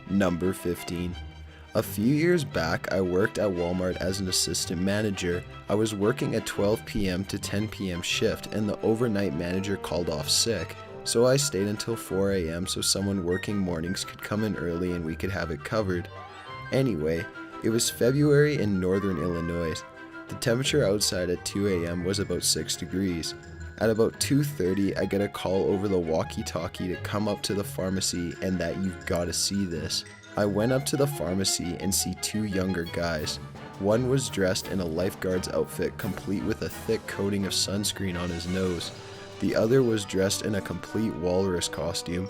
Number 15. A few years back, I worked at Walmart as an assistant manager. I was working a 12 p.m. to 10 p.m. shift and the overnight manager called off sick. So I stayed until 4 a.m. so someone working mornings could come in early and we could have it covered. Anyway, it was February in northern Illinois. The temperature outside at 2 a.m. was about 6 degrees. At about 2:30, I get a call over the walkie-talkie to come up to the pharmacy and that you've gotta see this. I went up to the pharmacy and see two younger guys. One was dressed in a lifeguard's outfit complete with a thick coating of sunscreen on his nose. The other was dressed in a complete walrus costume.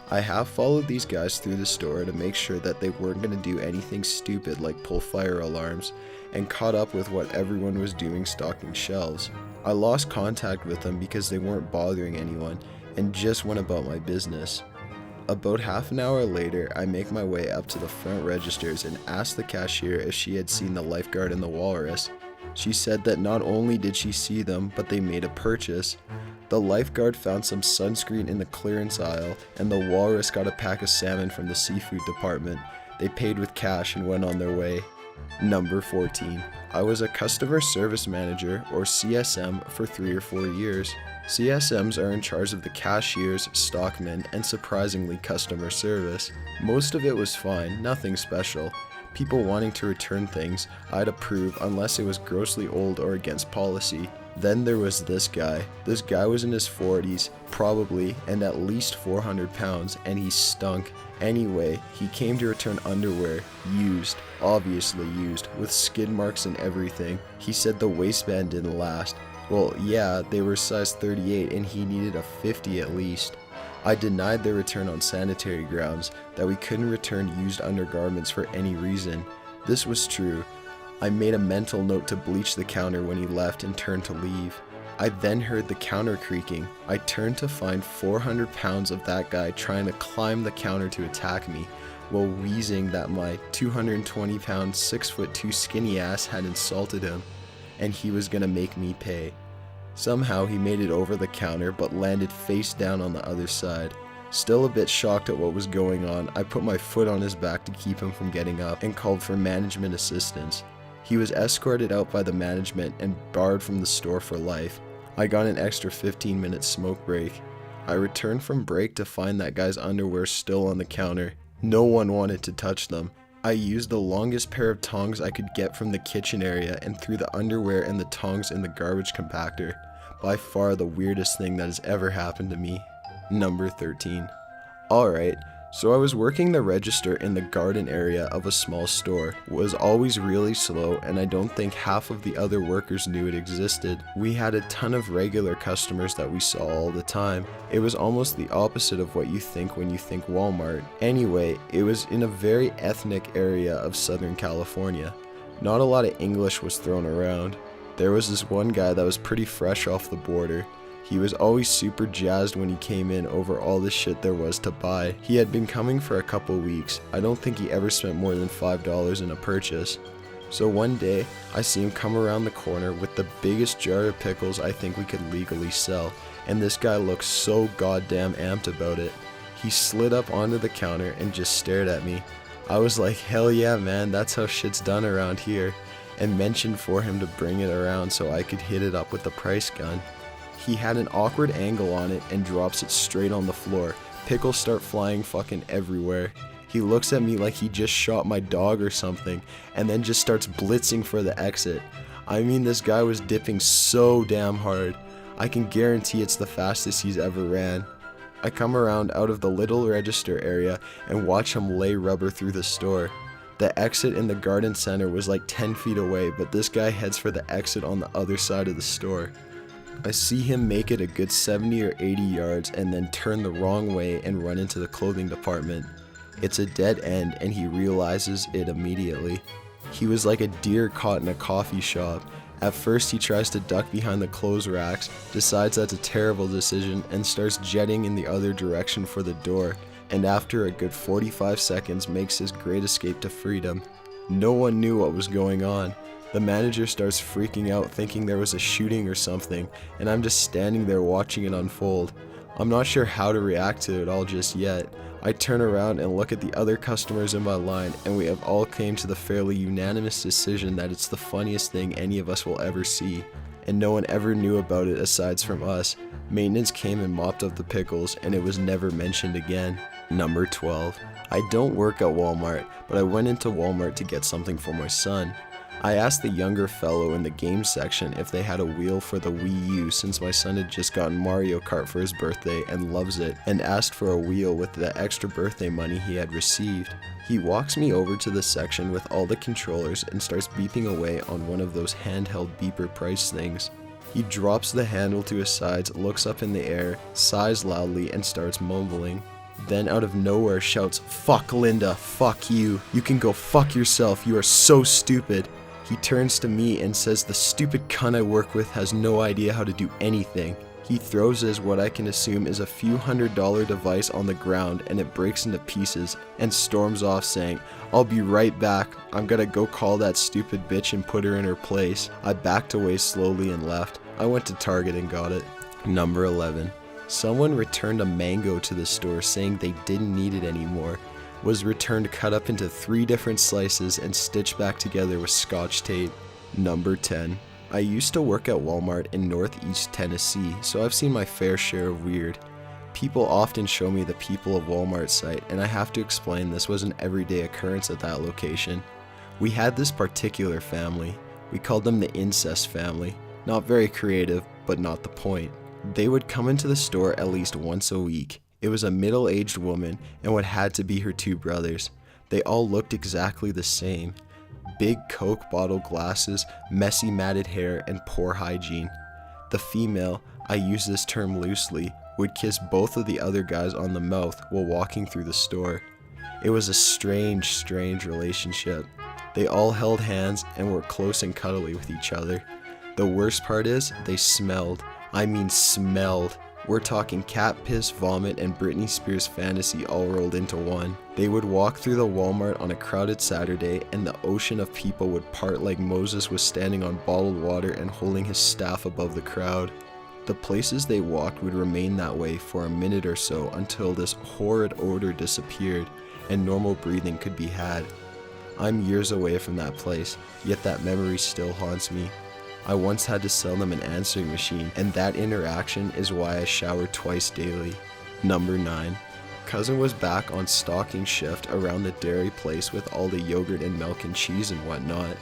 I have followed these guys through the store to make sure that they weren't going to do anything stupid like pull fire alarms, and caught up with what everyone was doing stocking shelves. I lost contact with them because they weren't bothering anyone and just went about my business. About half an hour later, I make my way up to the front registers and ask the cashier if she had seen the lifeguard and the walrus. She said that not only did she see them, but they made a purchase. The lifeguard found some sunscreen in the clearance aisle, and the walrus got a pack of salmon from the seafood department. They paid with cash and went on their way. Number 14. I was a customer service manager, or CSM, for 3 or 4 years. CSMs are in charge of the cashiers, stockmen, and surprisingly customer service. Most of it was fine, nothing special. People wanting to return things, I'd approve unless it was grossly old or against policy. Then there was this guy. This guy was in his 40s, probably, and at least 400 pounds, and he stunk. Anyway, he came to return underwear, used, obviously used, with skid marks and everything. He said the waistband didn't last. Well, yeah, they were size 38 and he needed a 50 at least. I denied their return on sanitary grounds, that we couldn't return used undergarments for any reason. This was true. I made a mental note to bleach the counter when he left and turned to leave. I then heard the counter creaking. I turned to find 400 pounds of that guy trying to climb the counter to attack me, while wheezing that my 220 pound 6'2" skinny ass had insulted him, and he was gonna make me pay. Somehow he made it over the counter but landed face down on the other side. Still a bit shocked at what was going on, I put my foot on his back to keep him from getting up and called for management assistance. He was escorted out by the management and barred from the store for life. I got an extra 15-minute smoke break. I returned from break to find that guy's underwear still on the counter. No one wanted to touch them. I used the longest pair of tongs I could get from the kitchen area and threw the underwear and the tongs in the garbage compactor. By far the weirdest thing that has ever happened to me. Number 13. Alright, so I was working the register in the garden area of a small store. It was always really slow and I don't think half of the other workers knew it existed. We had a ton of regular customers that we saw all the time. It was almost the opposite of what you think when you think Walmart. Anyway, it was in a very ethnic area of Southern California. Not a lot of English was thrown around. There was this one guy that was pretty fresh off the border. He was always super jazzed when he came in over all the shit there was to buy. He had been coming for a couple weeks. I don't think he ever spent more than $5 in a purchase. So one day, I see him come around the corner with the biggest jar of pickles I think we could legally sell, and this guy looked so goddamn amped about it. He slid up onto the counter and just stared at me. I was like, hell yeah man, that's how shit's done around here, and mentioned for him to bring it around so I could hit it up with the price gun. He had an awkward angle on it and drops it straight on the floor. Pickles start flying fucking everywhere. He looks at me like he just shot my dog or something, and then just starts blitzing for the exit. I mean, this guy was dipping so damn hard. I can guarantee it's the fastest he's ever ran. I come around out of the little register area and watch him lay rubber through the store. The exit in the garden center was like 10 feet away, but this guy heads for the exit on the other side of the store. I see him make it a good 70 or 80 yards and then turn the wrong way and run into the clothing department. It's a dead end and he realizes it immediately. He was like a deer caught in a coffee shop. At first he tries to duck behind the clothes racks, decides that's a terrible decision, and starts jetting in the other direction for the door, and after a good 45 seconds makes his great escape to freedom. No one knew what was going on. The manager starts freaking out thinking there was a shooting or something, and I'm just standing there watching it unfold. I'm not sure how to react to it all just yet. I turn around and look at the other customers in my line, and we have all came to the fairly unanimous decision that it's the funniest thing any of us will ever see. And no one ever knew about it aside from us. Maintenance came and mopped up the pickles, and it was never mentioned again. Number 12. I don't work at Walmart, but I went into Walmart to get something for my son. I asked the younger fellow in the games section if they had a wheel for the Wii U since my son had just gotten Mario Kart for his birthday and loves it, and asked for a wheel with the extra birthday money he had received. He walks me over to the section with all the controllers and starts beeping away on one of those handheld beeper price things. He drops the handle to his sides, looks up in the air, sighs loudly, and starts mumbling. Then out of nowhere shouts, "Fuck Linda, fuck you. You can go fuck yourself, you are so stupid." He turns to me and says the stupid cunt I work with has no idea how to do anything. He throws his what I can assume is a few $100 device on the ground, and it breaks into pieces, and storms off saying, "I'll be right back. I'm gonna go call that stupid bitch and put her in her place." I backed away slowly and left. I went to Target and got it. Number 11. Someone returned a mango to the store saying they didn't need it anymore. Was returned cut up into 3 different slices and stitched back together with scotch tape. Number 10. I used to work at Walmart in Northeast Tennessee, so I've seen my fair share of weird. People often show me the People of Walmart site, and I have to explain this was an everyday occurrence at that location. We had this particular family. We called them the incest family. Not very creative, but not the point. They would come into the store at least once a week. It was a middle-aged woman and what had to be her 2 brothers. They all looked exactly the same. Big Coke bottle glasses, messy matted hair, and poor hygiene. The female, I use this term loosely, would kiss both of the other guys on the mouth while walking through the store. It was a strange relationship. They all held hands and were close and cuddly with each other. The worst part is, they smelled. I mean smelled. We're talking cat piss, vomit, and Britney Spears fantasy all rolled into one. They would walk through the Walmart on a crowded Saturday, and the ocean of people would part like Moses was standing on bottled water and holding his staff above the crowd. The places they walked would remain that way for a minute or so until this horrid odor disappeared and normal breathing could be had. I'm years away from that place, yet that memory still haunts me. I once had to sell them an answering machine, and that interaction is why I shower twice daily. Number 9. Cousin was back on stocking shift around the dairy place with all the yogurt and milk and cheese and whatnot.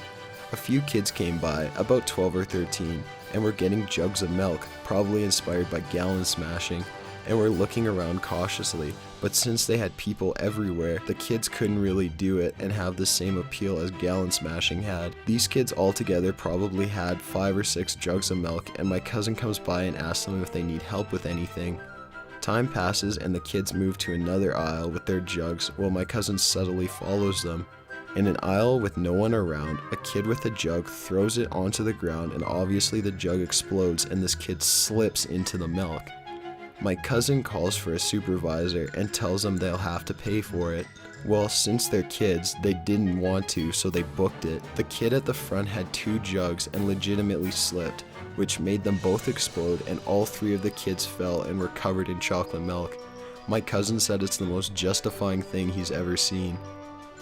A few kids came by, about 12 or 13, and were getting jugs of milk, probably inspired by gallon smashing, and were looking around cautiously, but since they had people everywhere, the kids couldn't really do it and have the same appeal as gallon smashing had. These kids altogether probably had 5 or 6 jugs of milk, and my cousin comes by and asks them if they need help with anything. Time passes and the kids move to another aisle with their jugs while my cousin subtly follows them. In an aisle with no one around, a kid with a jug throws it onto the ground, and obviously the jug explodes and this kid slips into the milk. My cousin calls for a supervisor and tells them they'll have to pay for it. Well, since they're kids, they didn't want to, so they booked it. The kid at the front had 2 jugs and legitimately slipped, which made them both explode, and all 3 of the kids fell and were covered in chocolate milk. My cousin said it's the most justifying thing he's ever seen.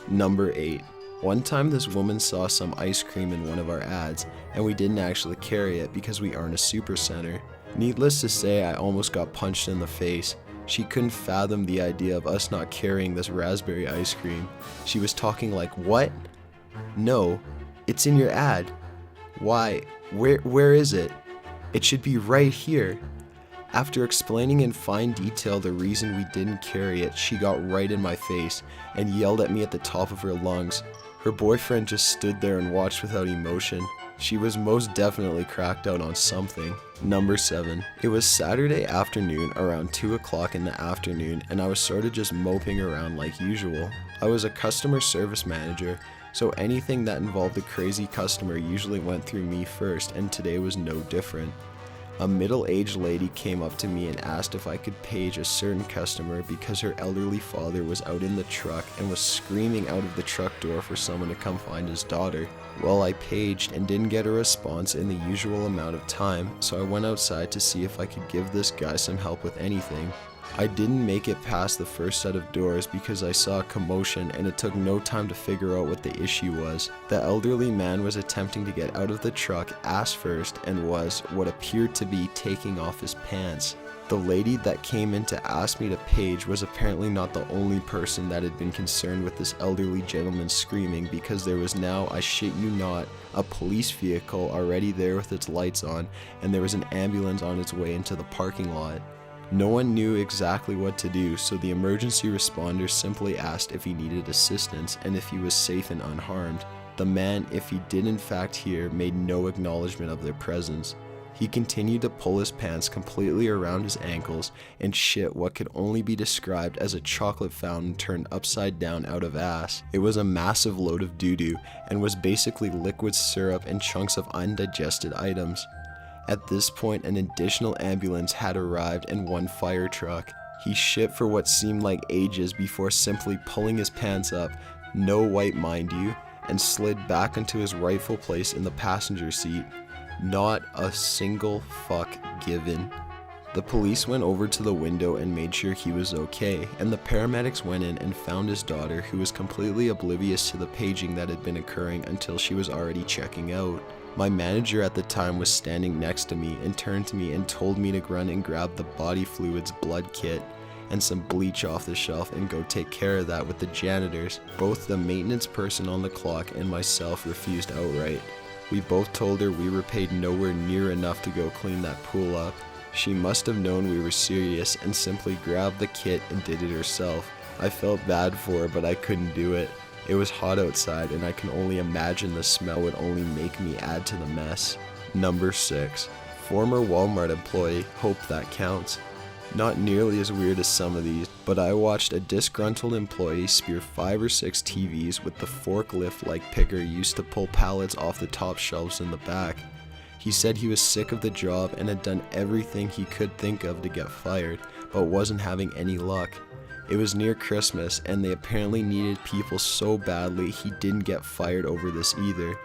Number 8. One time this woman saw some ice cream in one of our ads, and we didn't actually carry it because we aren't a super center. Needless to say, I almost got punched in the face. She couldn't fathom the idea of us not carrying this raspberry ice cream. She was talking like, "What? No, it's in your ad. Why? Where is it? It should be right here." After explaining in fine detail the reason we didn't carry it, she got right in my face and yelled at me at the top of her lungs. Her boyfriend just stood there and watched without emotion. She was most definitely cracked out on something. Number 7. It was Saturday afternoon around 2 o'clock in the afternoon, and I was sort of just moping around like usual. I was a customer service manager, so anything that involved a crazy customer usually went through me first, and today was no different. A middle-aged lady came up to me and asked if I could page a certain customer because her elderly father was out in the truck and was screaming out of the truck door for someone to come find his daughter. Well, I paged and didn't get a response in the usual amount of time, so I went outside to see if I could give this guy some help with anything. I didn't make it past the first set of doors because I saw a commotion and it took no time to figure out what the issue was. The elderly man was attempting to get out of the truck ass first and was, what appeared to be, taking off his pants. The lady that came in to ask me to page was apparently not the only person that had been concerned with this elderly gentleman screaming, because there was now, I shit you not, a police vehicle already there with its lights on, and there was an ambulance on its way into the parking lot. No one knew exactly what to do, so the emergency responders simply asked if he needed assistance and if he was safe and unharmed. The man, if he did in fact hear, made no acknowledgement of their presence. He continued to pull his pants completely around his ankles and shit what could only be described as a chocolate fountain turned upside down out of ass. It was a massive load of doo-doo and was basically liquid syrup and chunks of undigested items. At this point, an additional ambulance had arrived and one fire truck. He shit for what seemed like ages before simply pulling his pants up, no wipe mind you, and slid back into his rightful place in the passenger seat. Not a single fuck given. The police went over to the window and made sure he was okay, and the paramedics went in and found his daughter, who was completely oblivious to the paging that had been occurring until she was already checking out. My manager at the time was standing next to me and turned to me and told me to run and grab the body fluids blood kit and some bleach off the shelf and go take care of that with the janitors. Both the maintenance person on the clock and myself refused outright. We both told her we were paid nowhere near enough to go clean that pool up. She must have known we were serious and simply grabbed the kit and did it herself. I felt bad for her, but I couldn't do it. It was hot outside and I can only imagine the smell would only make me add to the mess. Number 6. Former Walmart employee, hope that counts. Not nearly as weird as some of these, but I watched a disgruntled employee spear 5 or 6 TVs with the forklift-like picker used to pull pallets off the top shelves in the back. He said he was sick of the job and had done everything he could think of to get fired, but wasn't having any luck. It was near Christmas and they apparently needed people so badly he didn't get fired over this either.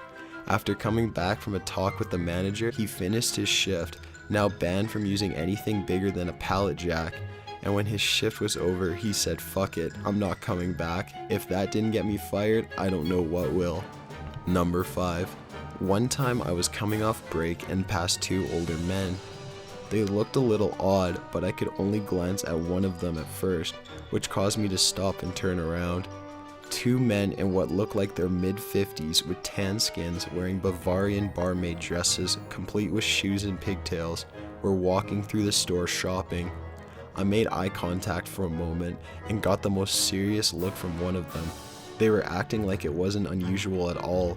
After coming back from a talk with the manager, he finished his shift, now banned from using anything bigger than a pallet jack, and when his shift was over he said, "Fuck it, I'm not coming back. If that didn't get me fired, I don't know what will." Number 5. One time I was coming off break and passed 2 older men. They looked a little odd, but I could only glance at one of them at first, which caused me to stop and turn around. 2 men in what looked like their mid-50s with tan skins, wearing Bavarian barmaid dresses complete with shoes and pigtails, were walking through the store shopping. I made eye contact for a moment and got the most serious look from one of them. They were acting like it wasn't unusual at all.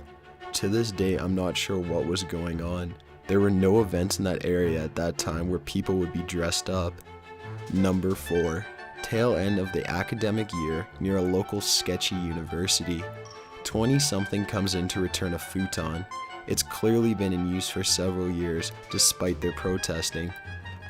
To this day, I'm not sure what was going on. There were no events in that area at that time where people would be dressed up. Number 4. Tail end of the academic year near a local sketchy university. 20-something comes in to return a futon. It's clearly been in use for several years, despite their protesting.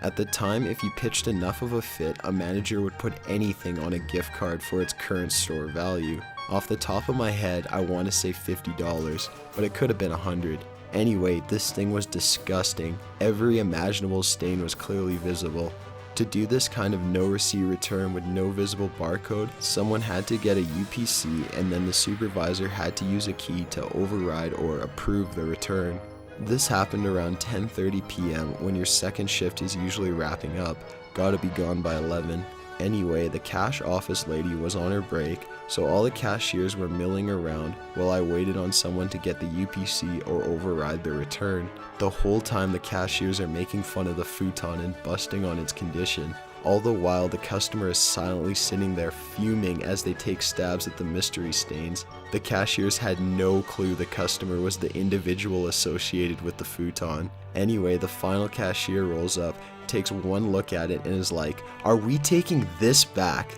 At the time, if you pitched enough of a fit, a manager would put anything on a gift card for its current store value. Off the top of my head, I want to say $50, but it could have been $100. Anyway, this thing was disgusting. Every imaginable stain was clearly visible. To do this kind of no receipt return with no visible barcode, someone had to get a UPC and then the supervisor had to use a key to override or approve the return. This happened around 10:30 p.m. when your second shift is usually wrapping up. Gotta be gone by 11. Anyway, the cash office lady was on her break, so all the cashiers were milling around while I waited on someone to get the UPC or override the return. The whole time the cashiers are making fun of the futon and busting on its condition. All the while the customer is silently sitting there fuming as they take stabs at the mystery stains. The cashiers had no clue the customer was the individual associated with the futon. Anyway, the final cashier rolls up, takes one look at it and is like, "Are we taking this back?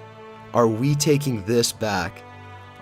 Are we taking this back?"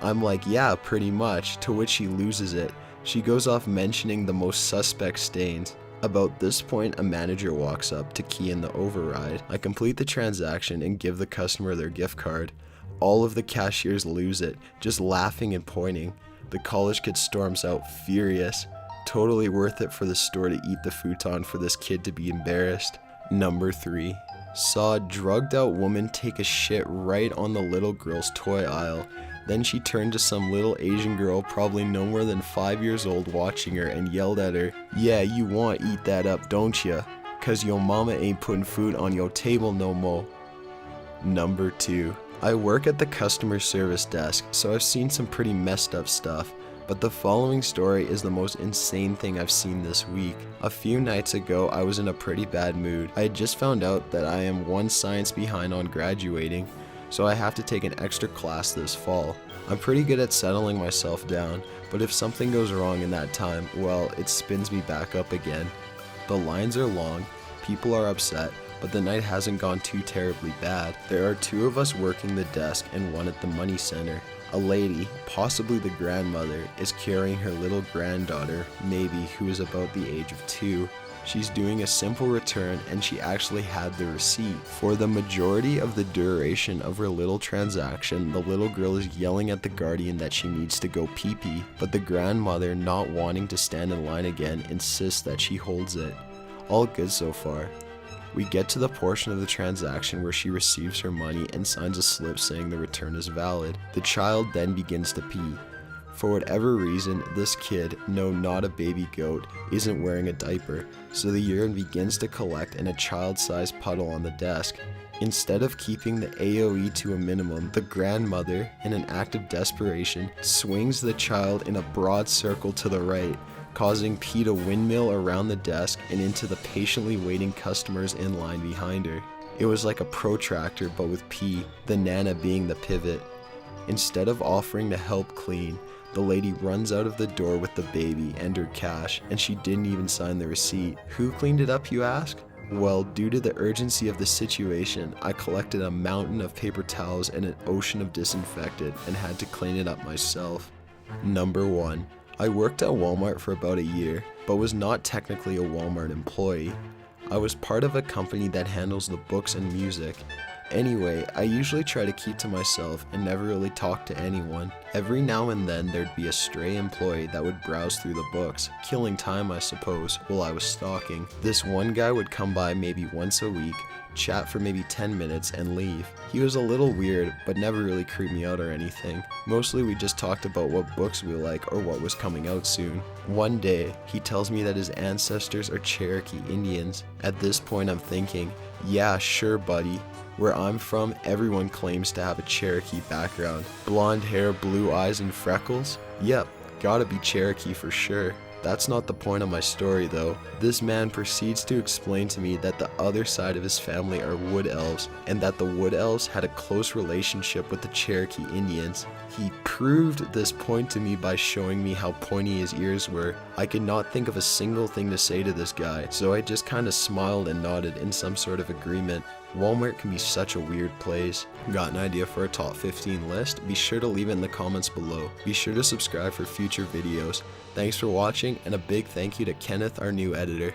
I'm like, "Yeah, pretty much," to which she loses it. She goes off mentioning the most suspect stains. About this point, a manager walks up to key in the override. I complete the transaction and give the customer their gift card. All of the cashiers lose it, just laughing and pointing. The college kid storms out furious. Totally worth it for the store to eat the futon for this kid to be embarrassed. Number 3. Saw a drugged out woman take a shit right on the little girl's toy aisle. Then she turned to some little Asian girl probably no more than 5 years old watching her and yelled at her, "Yeah, you want eat that up, don't ya? 'Cause your mama ain't putting food on your table no more." Number 2. I work at the customer service desk, so I've seen some pretty messed up stuff. But the following story is the most insane thing I've seen this week. A few nights ago, I was in a pretty bad mood. I had just found out that I am one science behind on graduating, so I have to take an extra class this fall. I'm pretty good at settling myself down, but if something goes wrong in that time, well, it spins me back up again. The lines are long, people are upset, but the night hasn't gone too terribly bad. There are 2 of us working the desk and one at the money center. A lady, possibly the grandmother, is carrying her little granddaughter, maybe, who is about the age of 2. She's doing a simple return and she actually had the receipt. For the majority of the duration of her little transaction, the little girl is yelling at the guardian that she needs to go pee-pee, but the grandmother, not wanting to stand in line again, insists that she holds it. All good so far. We get to the portion of the transaction where she receives her money and signs a slip saying the return is valid. The child then begins to pee. For whatever reason, this kid, no, not a baby goat, isn't wearing a diaper, so the urine begins to collect in a child-sized puddle on the desk. Instead of keeping the AOE to a minimum, the grandmother, in an act of desperation, swings the child in a broad circle to the right, causing pee to windmill around the desk and into the patiently waiting customers in line behind her. It was like a protractor but with pee, the nana being the pivot. Instead of offering to help clean, the lady runs out of the door with the baby and her cash, and she didn't even sign the receipt. Who cleaned it up, you ask? Well, due to the urgency of the situation, I collected a mountain of paper towels and an ocean of disinfectant and had to clean it up myself. Number 1. I worked at Walmart for about a year, but was not technically a Walmart employee. I was part of a company that handles the books and music. Anyway, I usually try to keep to myself and never really talk to anyone. Every now and then there'd be a stray employee that would browse through the books, killing time I suppose, while I was stalking. This one guy would come by maybe once a week, chat for maybe 10 minutes and leave. He was a little weird, but never really creeped me out or anything. Mostly we just talked about what books we like or what was coming out soon. One day, he tells me that his ancestors are Cherokee Indians. At this point I'm thinking, yeah, sure buddy. Where I'm from, everyone claims to have a Cherokee background. Blonde hair, blue eyes, and freckles? Yep, gotta be Cherokee for sure. That's not the point of my story though. This man proceeds to explain to me that the other side of his family are wood elves, and that the wood elves had a close relationship with the Cherokee Indians. He proved this point to me by showing me how pointy his ears were. I could not think of a single thing to say to this guy, so I just kinda smiled and nodded in some sort of agreement. Walmart can be such a weird place. Got an idea for a top 15 list? Be sure to leave it in the comments below. Be sure to subscribe for future videos. Thanks for watching, and a big thank you to Kenneth, our new editor.